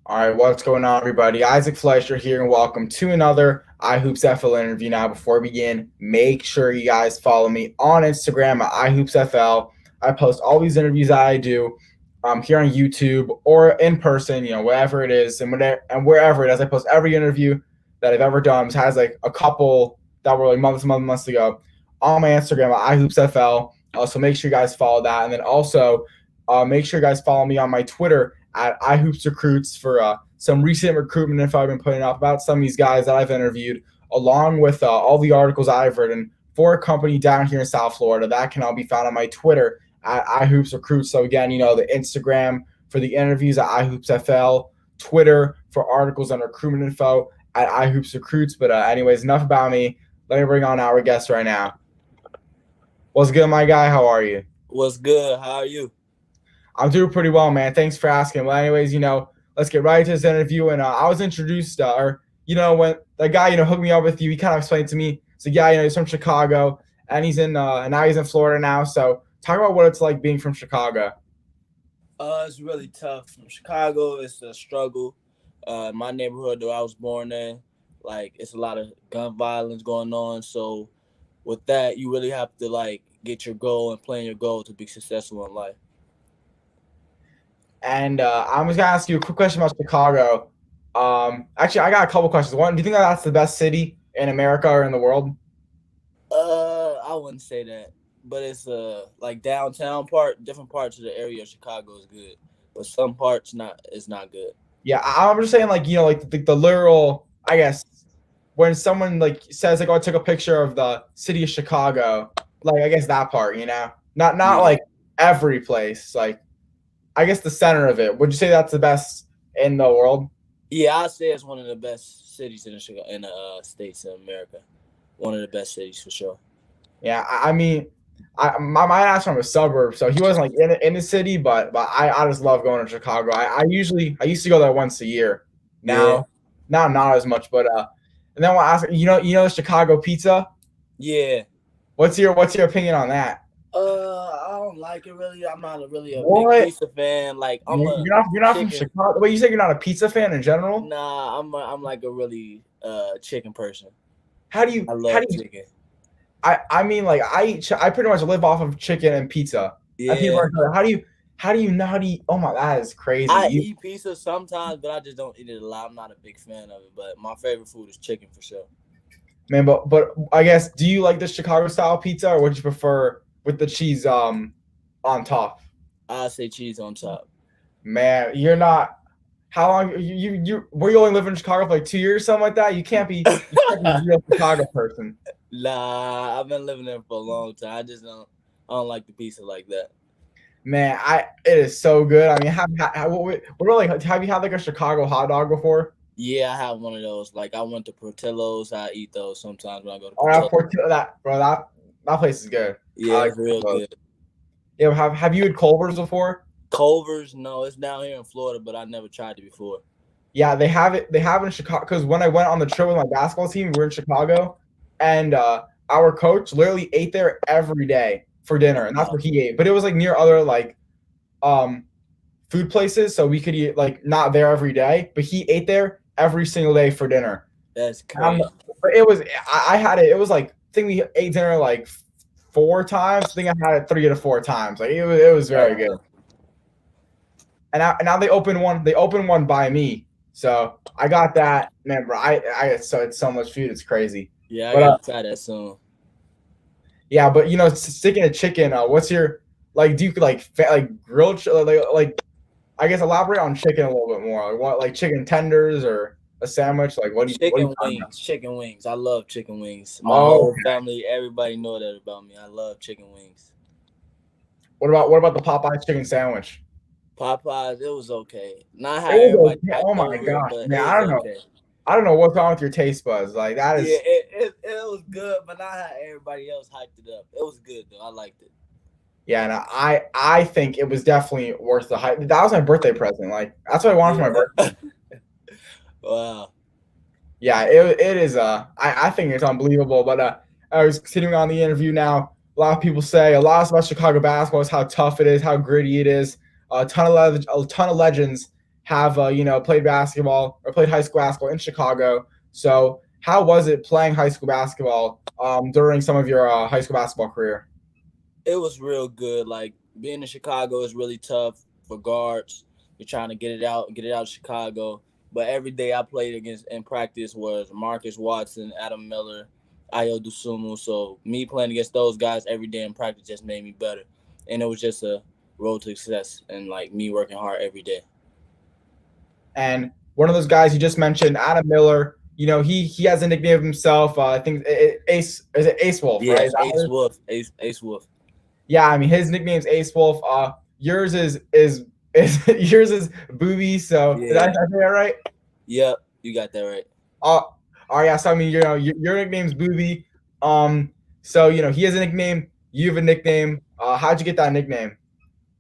All right, what's going on, everybody? Isaac Fleischer here, and welcome to another iHoopsFL interview. Now, before we begin, make sure you guys follow me on Instagram at iHoopsFL. I post all these interviews that I do here on YouTube or in person, wherever it is, and wherever it is. I post every interview that I've ever done. It has like a couple that were like months ago on my Instagram at iHoopsFL. So make sure you guys follow that, and then also make sure you guys follow me on my Twitter at iHoopsRecruits for some recent recruitment info I've been putting up about some of these guys that I've interviewed, along with all the articles I've written for a company down here in South Florida. That can all be found on my Twitter at iHoopsRecruits. So again, the Instagram for the interviews at iHoopsFL, Twitter for articles on recruitment info at iHoopsRecruits. But anyways, enough about me. Let me bring on our guest right now. What's good, my guy? How are you? What's good? How are you? I'm doing pretty well, man. Thanks for asking. Well, anyways, let's get right to this interview. And I was introduced, when the guy, hooked me up with you, he kind of explained to me. So, yeah, he's from Chicago, and and now he's in Florida now. So, talk about what it's like being from Chicago. It's really tough. From Chicago, it's a struggle. My neighborhood that I was born in, it's a lot of gun violence going on. So, with that, you really have to get your goal and plan your goal to be successful in life. And I was gonna ask you a quick question about Chicago. Actually, I got a couple questions. One, do you think that's the best city in America or in the world? I wouldn't say that, but it's like downtown different parts of the area of Chicago is good, but some parts it's not good. Yeah, I'm just saying, the literal, I guess, when someone says I took a picture of the city of Chicago, I guess that part, not Yeah. like every place, I guess the center of it. Would you say that's the best in the world? Yeah, I'd say it's one of the best cities in the states in America. One of the best cities for sure. Yeah, I mean, my dad's from a suburb, so he wasn't in the city, but I just love going to Chicago. I used to go there once a year. Now, not as much, but and then I ask the Chicago pizza. Yeah. What's your opinion on that? I don't like it really. I'm not really a What? big pizza fan. You're not from Chicago. Wait, you say you're not a pizza fan in general? Nah, I'm like a really chicken person. How do you? I love chicken. I mean, I pretty much live off of chicken and pizza. Yeah. How do you not eat? Oh my, that is crazy. I eat pizza sometimes, but I just don't eat it a lot. I'm not a big fan of it, but my favorite food is chicken for sure. Man, but I guess, do you like the Chicago style pizza, or would you prefer with the cheese on top? I say cheese on top. Man, you're not. How long you were you only living in Chicago for 2 years, something like that? You can't be a real Chicago person. Nah, I've been living there for a long time. I don't like the pizza like that. Man, it is so good. I mean, have you had a Chicago hot dog before? Yeah, I have one of those. I went to Portillo's. I eat those sometimes when I go to Portillo's. That place is good. Yeah, it's real good. Yeah, have you had Culver's before? Culver's, no, it's down here in Florida, but I never tried it before. Yeah, they have it. They have it in Chicago, because when I went on the trip with my basketball team, we were in Chicago, and our coach literally ate there every day for dinner, and that's where he ate. But it was near other food places, so we could eat not there every day, but he ate there every single day for dinner. That's crazy. It was. I had it. It was I think we ate dinner 4 times. I think I had it 3 to 4 times. It was very good. And now they opened one. They opened one by me, so I got that. Man, bro, it's so much food. It's crazy. Yeah, I gotta try that soon. Yeah, but sticking to chicken, what's your do you grilled I guess elaborate on chicken a little bit more. What, chicken tenders or a sandwich? What do you wings? Chicken wings. I love chicken wings. My whole family, everybody know that about me. I love chicken wings. What about the Popeyes chicken sandwich? Popeyes, it was okay. Not how everybody. Oh my gosh, man! I don't know. Okay. I don't know what's wrong with your taste buds. That is. Yeah, it was good, but not how everybody else hyped it up. It was good though. I liked it. Yeah, and I think it was definitely worth the hype. That was my birthday present. That's what I wanted for my birthday. Wow. Yeah, it is. I think it's unbelievable. But I was continuing on the interview now. A lot of people say a lot about Chicago basketball is how tough it is, how gritty it is. A ton of legends have played basketball or played high school basketball in Chicago. So how was it playing high school basketball during some of your high school basketball career? It was real good. Like being in Chicago is really tough for guards. You're trying to get it out of Chicago. But every day I played against in practice was Marcus Watson, Adam Miller, Ayo Dusumu. So me playing against those guys every day in practice just made me better. And it was just a road to success and like me working hard every day. And one of those guys you just mentioned, Adam Miller. He has a nickname of himself. I think Ace is it Ace Wolf, right? Yes, Ace Wolf. Ace Wolf. Yeah, I mean his nickname's Ace Wolf. Yours is yours is Boopie. So did I Yeah. say that right? Yep. You got that right. All right, yeah. So I mean, your nickname's Boopie. So he has a nickname. You have a nickname. How'd you get that nickname?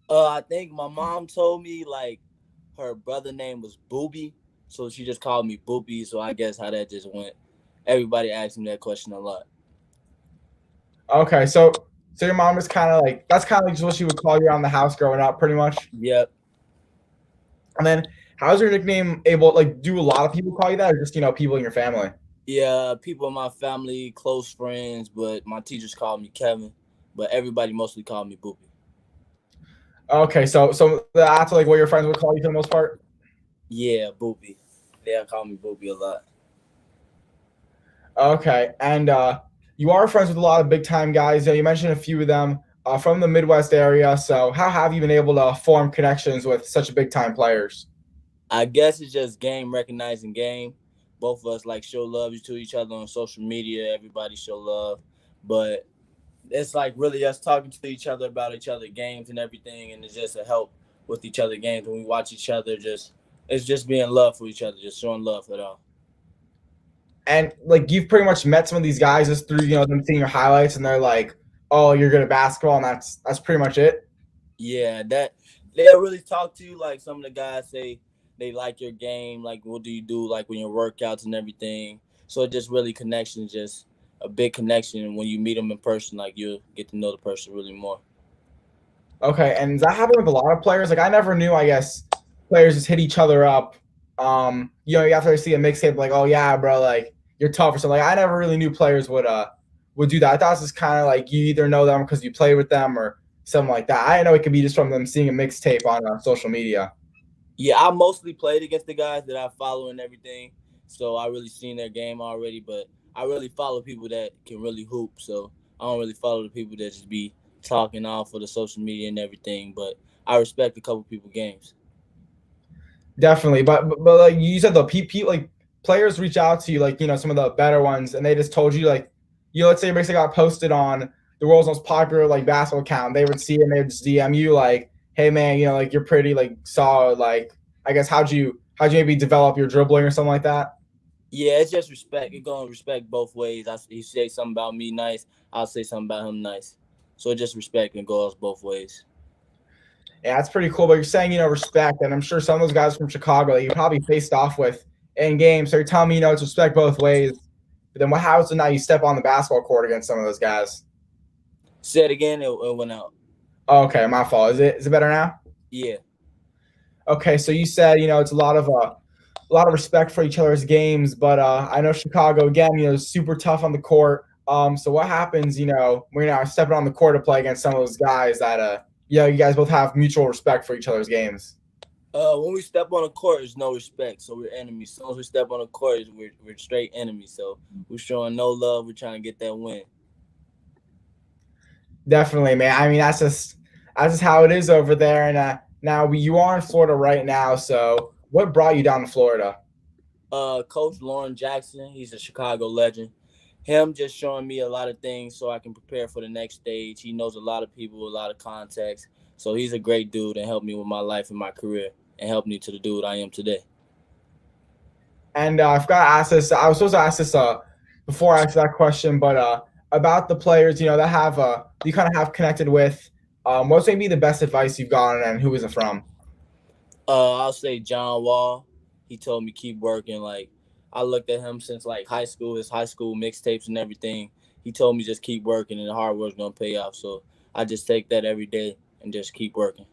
I think my mom told me like her brother name was Boopie, so she just called me Boopie. So I guess how that just went. Everybody asked me that question a lot. Okay, so your mom is kind of like that's kind of like just what she would call you around the house growing up, pretty much. Yep. And then how's your nickname able? Like, do a lot of people call you that, or just people in your family? Yeah, people in my family, close friends, but my teachers called me Kevin, but everybody mostly called me Boopie. Okay, so that's like what your friends would call you for the most part. Yeah, Boopie. They call me Boopie a lot. Okay, and you are friends with a lot of big time guys. You mentioned a few of them from the Midwest area. So how have you been able to form connections with such big time players? I guess it's just game recognizing game. Both of us like show love to each other on social media. Everybody show love, but it's like really us talking to each other about each other games and everything, and it's just a help with each other games when we watch each other. Just it's just being love for each other, just showing love for it all. And like you've pretty much met some of these guys just through them seeing your highlights, and they're like, "Oh, you're good at basketball," and that's pretty much it. Yeah, that they'll really talk to you. Like some of the guys say they like your game. Like what do you do? Like when your workouts and everything. So it just really connection, just a big connection. And when you meet them in person, like you'll get to know the person really more. Okay, and does that happen with a lot of players? Like I never knew. I guess players just hit each other up. You have to see a mixtape like, "Oh yeah, bro, like you're tough" or something. Like I never really knew players would do that. I thought it was just kind of like you either know them because you play with them or something like that. I didn't know it could be just from them seeing a mixtape on social media. Yeah, I mostly played against the guys that I follow and everything, so I really seen their game already. But I really follow people that can really hoop, so I don't really follow the people that just be talking off for the social media and everything. But I respect a couple people games. Definitely, but like you said, the PP like players reach out to you, like some of the better ones, and they just told you like, let's say basically got posted on the world's most popular like basketball account. They would see it and they would just DM you like, "Hey man, like you're pretty like solid." Like I guess how'd you maybe develop your dribbling or something like that? Yeah, it's just respect. It's going to respect both ways. He say something about me nice, I'll say something about him nice. So it just respect and goes both ways. Yeah, that's pretty cool. But you're saying respect, and I'm sure some of those guys from Chicago that you probably faced off with in games. So you're telling me it's respect both ways. But then what happens when now you step on the basketball court against some of those guys? Say it again, it went out. Oh, okay, my fault. Is it better now? Yeah. Okay, so you said it's a lot of respect for each other's games, but I know Chicago again, is super tough on the court. So what happens, when you're now stepping on the court to play against some of those guys that you guys both have mutual respect for each other's games? When we step on the court, there's no respect, so we're enemies. As soon as we step on the court, we're straight enemies. So we're showing no love. We're trying to get that win. Definitely, man. I mean, that's just how it is over there. And now you are in Florida right now. So what brought you down to Florida? Coach Lauren Jackson, he's a Chicago legend. Him just showing me a lot of things so I can prepare for the next stage. He knows a lot of people, a lot of contacts. So he's a great dude and helped me with my life and my career and helped me to the dude I am today. And I forgot to ask this. I was supposed to ask this before I asked that question, but about the players, that have you kind of have connected with. What's maybe the best advice you've gotten, and who is it from? I'll say John Wall. He told me keep working. Like I looked at him since like high school, his high school mixtapes and everything. He told me just keep working and the hard work's gonna pay off. So I just take that every day and just keep working.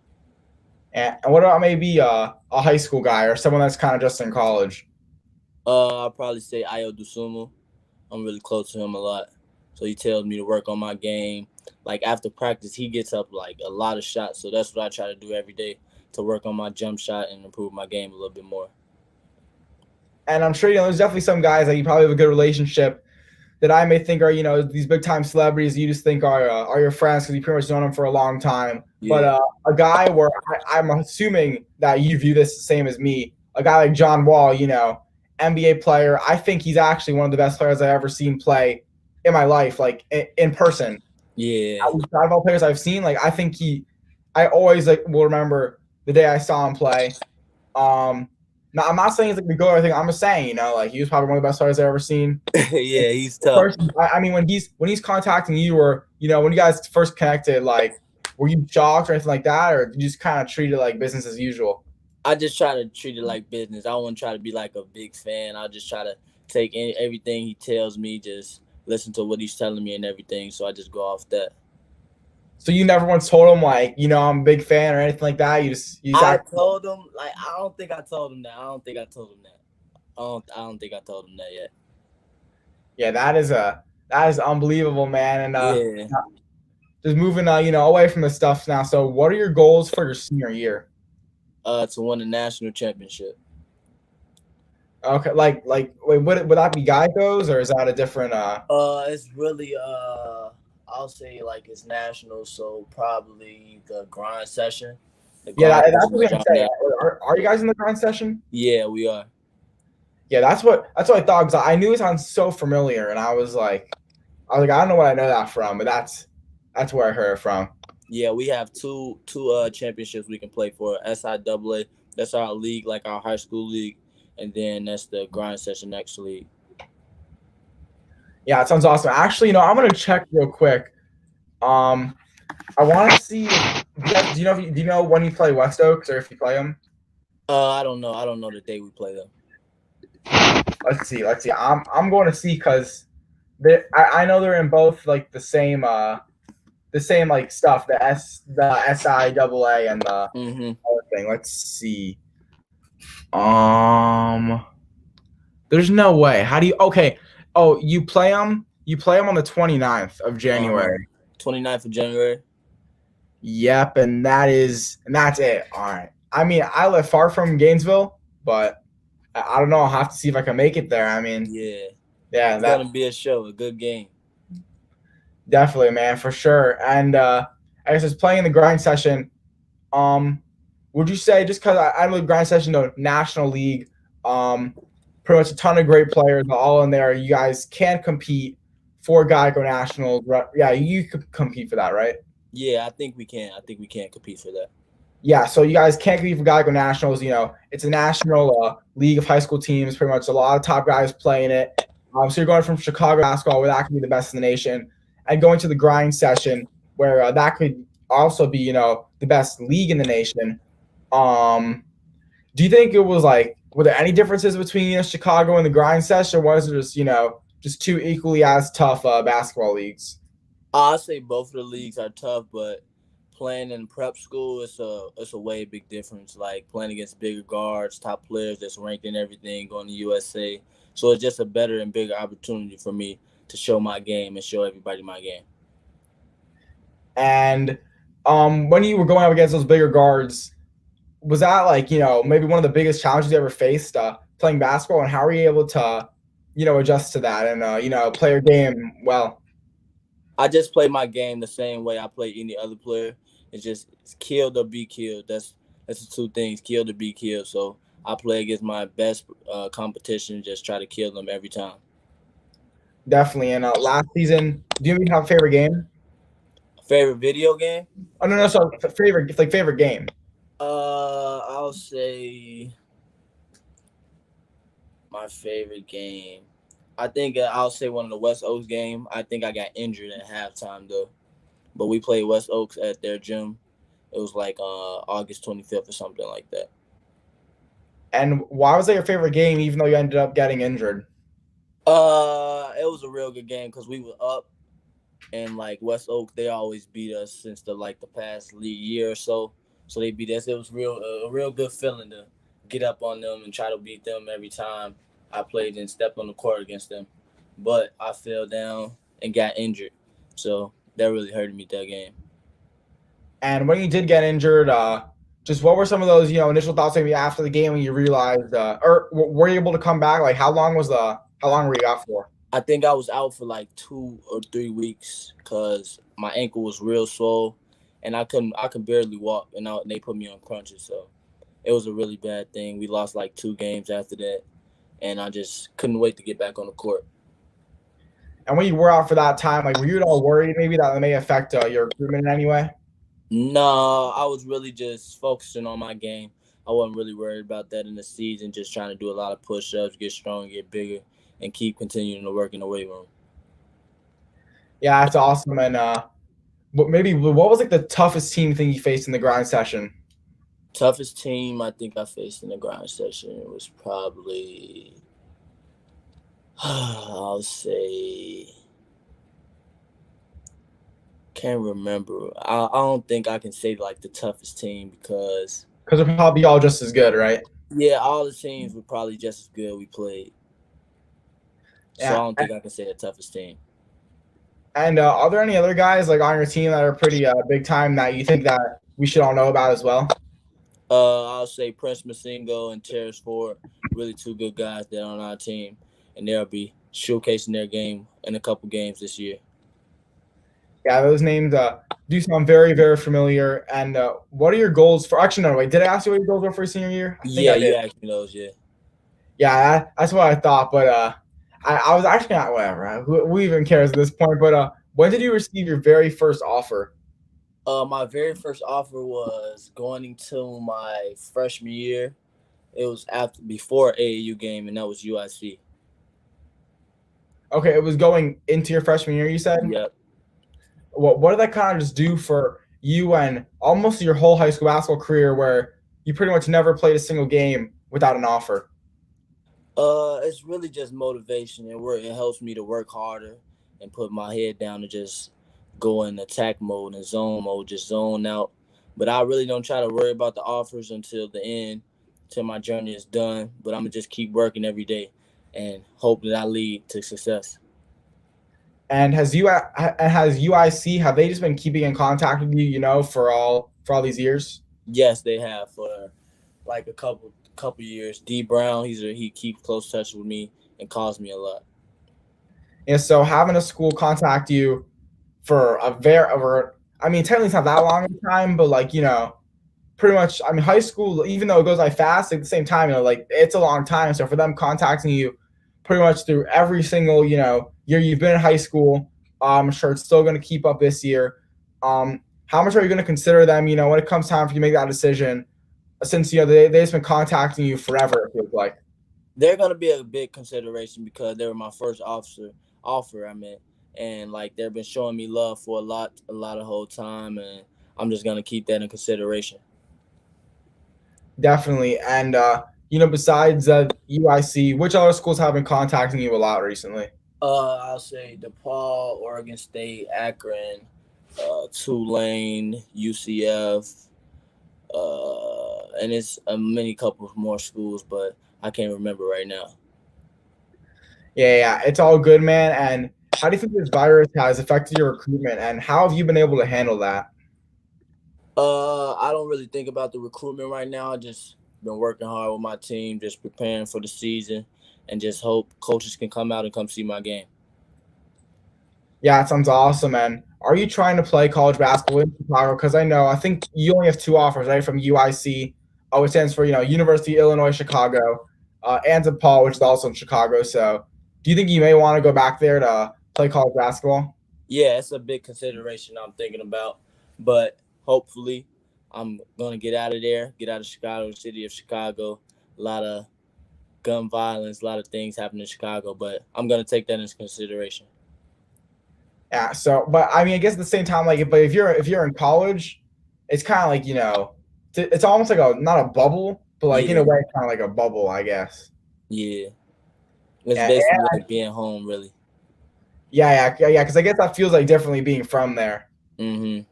And what about maybe a high school guy or someone that's kind of just in college? I'll probably say Ayo Dusumu. I'm really close to him a lot. So he tells me to work on my game. Like after practice, he gets up like a lot of shots. So that's what I try to do every day to work on my jump shot and improve my game a little bit more. And I'm sure there's definitely some guys that you probably have a good relationship that I may think are these big time celebrities you just think are your friends because you pretty much known them for a long time. But Yeah. a guy where I'm assuming that you view this the same as me, a guy like John Wall, NBA player. I think he's actually one of the best players I've ever seen play in my life, like in person. Yeah. Out of all players I've seen, like I think I always like will remember the day I saw him play. Um, Now I'm not saying he's like the goat or anything. I'm just saying, like he was probably one of the best players I've ever seen. Yeah, he's tough. I mean, when he's contacting you, or when you guys first connected, like, were you shocked or anything like that, or did you just kind of treat it like business as usual? I just try to treat it like business. I won't try to be like a big fan. I just try to take everything he tells me, just listen to what he's telling me and everything. So I just go off that. So you never once told him like, I'm a big fan or anything like that. You just I act. told him like I don't think I told him that. I don't think I told him that. I don't think I told him that yet. Yeah, that is unbelievable, man. And Yeah. just moving away from the stuff now. So what are your goals for your senior year? To win the national championship. Okay, like wait, would that be Geico's or is that a different It's really I'll say like it's national, so probably the grind session. The Yeah, grind that's session what will I drop say. that. Are you Yeah. guys in the grind session? Yeah, we are. Yeah, that's what I thought because I knew it sounds so familiar, and I don't know what I know that from, but that's where I heard it from. Yeah, we have two championships we can play for. SIAA, that's our league, like our high school league, and then that's the grind session next league. Yeah, it sounds awesome. Actually, I'm gonna check real quick. Um, I want to see if do you know when you play West Oaks or if you play them? I don't know. I don't know the day we play them. Let's see. Let's see. I'm going to see because I know they're in both like the same like stuff the SIAA and the Mm-hmm. other thing. Let's see. Um, there's no way. How do you? Okay. Oh, you play them. You play them on the 29th of Uh-huh. January. 29th of January. Yep, and that's it. All right. I mean, I live far from Gainesville, but I don't know. I'll have to see if I can make it there. I mean, Yeah, yeah, it's that gonna be a show, a good game. definitely, man, for sure. And I guess it's playing in the grind session. Um, would you say just because I know the grind session, the National League, um, pretty much a ton of great players all in there. You guys can compete for Geico Nationals. Right? Yeah, you could compete for that, right? Yeah, I think we can. I think we can compete for that. Yeah, so you guys can't compete for Geico Nationals. It's a national league of high school teams. Pretty much a lot of top guys playing it. So you're going from Chicago basketball, where that can be the best in the nation, and going to the grind session, where that could also be, the best league in the nation. Um, do you think it was like, were there any differences between Chicago and the grind session, or was it just two equally as tough basketball leagues? I say both of the leagues are tough, but playing in prep school it's a way big difference. Like playing against bigger guards, top players that's ranked in everything, going to USA. So it's just a better and bigger opportunity for me to show my game and show everybody my game. And when you were going up against those bigger guards, was that like maybe one of the biggest challenges you ever faced playing basketball, and how were you able to adjust to that and play your game well? I just play my game the same way I play any other player. It's killed or be killed. That's the two things: killed or be killed. So I play against my best competition. Just try to kill them every time. Definitely. And last season, do you even have a favorite game? Favorite video game? Oh no, no, so favorite game. I'll say my favorite game. I think I'll say one of the West Oaks game. I think I got injured at halftime though, but we played West Oaks at their gym. It was like August 25th or something like that. And why was that your favorite game, even though you ended up getting injured? It was a real good game because we were up, and like West Oak, they always beat us since the past league year or so. So they beat us. It was a real good feeling to get up on them and try to beat them every time I played and stepped on the court against them. But I fell down and got injured, so that really hurted me that game. And when you did get injured, just what were some of those initial thoughts maybe after the game when you realized, or were you able to come back? Like how long were you out for? I think I was out for like 2 or 3 weeks because my ankle was real swole, and I could barely walk, and they put me on crutches. So it was a really bad thing. We lost like 2 games after that, and I just couldn't wait to get back on the court. And when you were out for that time, like were you at all worried maybe that it may affect your recruitment in any way? No, I was really just focusing on my game. I wasn't really worried about that in the season. Just trying to do a lot of push-ups, get stronger, get bigger, and keep continuing to work in the weight room. Yeah, that's awesome. And what was like the toughest team thing you faced in the grind session? Toughest team I think I faced in the grind session was probably, I'll say, can't remember. I don't think I can say like the toughest team because Because they're probably all just as good, right? yeah, all the teams were probably just as good we played. So I Yeah. don't think I can say the toughest team. And are there any other guys like on your team that are pretty big time that you think that we should all know about as well? I'll say Prince Masingo and Terrence Ford, really two good guys that are on our team, and they'll be showcasing their game in a couple games this year. Yeah, those names do sound very, very familiar. And what are your goals for? Actually, no, wait. Did I ask you what your goals were for senior year? I think Yeah, I did. you asked me those, yeah. Yeah, that's what I thought. But I was actually not whatever. Who even cares at this point? But when did you receive your very first offer? My very first offer was going into my freshman year. It was before AAU game, and that was UIC. Okay, it was going into your freshman year. You said. Yep. What did that kind of just do for you and almost your whole high school basketball career, where you pretty much never played a single game without an offer? It's really just motivation. It helps me to work harder and put my head down and just go in attack mode and zone mode, just zone out. But I really don't try to worry about the offers until the end, till my journey is done. But I'm gonna just keep working every day and hope that I lead to success. And has UIC, have they just been keeping in contact with you, for all these years? Yes, they have for like a couple years. D Brown, he keeps close touch with me and calls me a lot. And so having a school contact you for I mean, technically it's not that long of a time, but like, pretty much, I mean, high school, even though it goes by fast, at the same time, like it's a long time. So for them contacting you pretty much through every single, year you've been in high school, I'm sure it's still going to keep up this year. How much are you going to consider them, when it comes time for you to make that decision, since, they've just been contacting you forever, it feels like. They're gonna be a big consideration because they were my first offer. I mean, and like they've been showing me love for a lot of whole time, and I'm just gonna keep that in consideration. Definitely. And, besides UIC, which other schools have been contacting you a lot recently? I'll say DePaul, Oregon State, Akron, Tulane, UCF, and it's a many couple more schools, but I can't remember right now. Yeah, it's all good, man. And how do you think this virus has affected your recruitment, and how have you been able to handle that? I don't really think about the recruitment right now. I just been working hard with my team, just preparing for the season, and just hope coaches can come out and come see my game. Yeah, it sounds awesome. And are you trying to play college basketball in Chicago? Because I think you only have two offers, right, from UIC. Oh, it stands for University of Illinois Chicago, and DePaul, which is also in Chicago. So, do you think you may want to go back there to play college basketball? Yeah, it's a big consideration I'm thinking about, but hopefully I'm gonna get out of there, get out of Chicago, city of Chicago. A lot of gun violence, a lot of things happen in Chicago, but I'm gonna take that into consideration. Yeah. So, but I mean, I guess at the same time, like, but if you're in college, it's kind of like it's almost like not a bubble, but like in a Yeah, way, kind of like a bubble, I guess. yeah. It's Yeah, basically like being home, really. yeah. Because I guess that feels like differently being from there. Mm-hmm.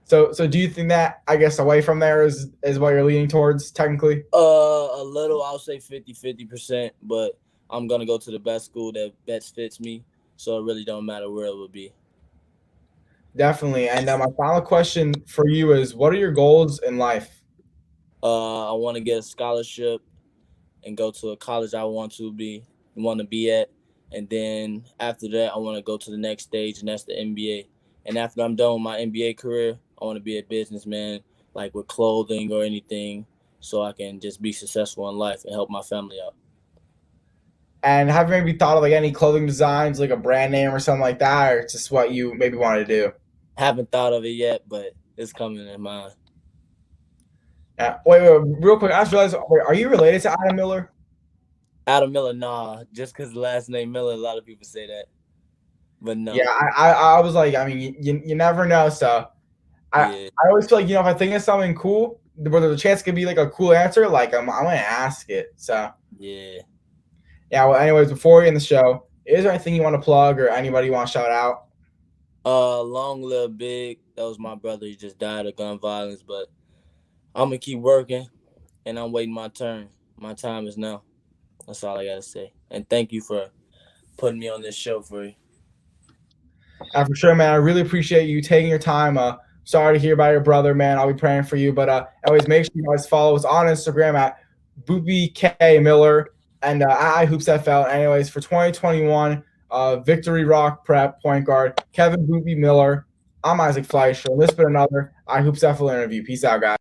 So do you think that, I guess, away from there is what you're leaning towards technically? A little, I'll say 50%, but I'm gonna go to the best school that best fits me. So it really don't matter where it would be. Definitely. And my final question for you is, what are your goals in life? I want to get a scholarship and go to a college I want to be at, and then after that, I want to go to the next stage, and that's the NBA. And after I'm done with my NBA career, I want to be a businessman, like with clothing or anything, so I can just be successful in life and help my family out. And have you maybe thought of like any clothing designs, like a brand name or something like that, or just what you maybe wanted to do? Haven't thought of it yet, but it's coming in mind. Wait, real quick. I just realized, wait, are you related to Adam Miller? Adam Miller, nah, just because the last name Miller, a lot of people say that, but Yeah, no. I was like, I mean, you never know. So Yeah, I always feel like, if I think of something cool, where there's a chance it could be like a cool answer, like I'm gonna ask it. So yeah. yeah. Well, anyways, before we end the show, is there anything you want to plug or anybody you want to shout out? Long live Big. That was my brother. He just died of gun violence, but I'm gonna keep working, and I'm waiting my turn. My time is now. That's all I gotta say. And thank you for putting me on this show for you. For sure, man. I really appreciate you taking your time. Sorry to hear about your brother, man. I'll be praying for you. But anyways, make sure you guys follow us on Instagram at Boopie K Miller and at iHoopsFL. Anyways, for 2021, Victory Rock Prep point guard Kevin Boopie Miller. I'm Isaac Fleischer. And this has been another iHoopsFL interview. Peace out, guys.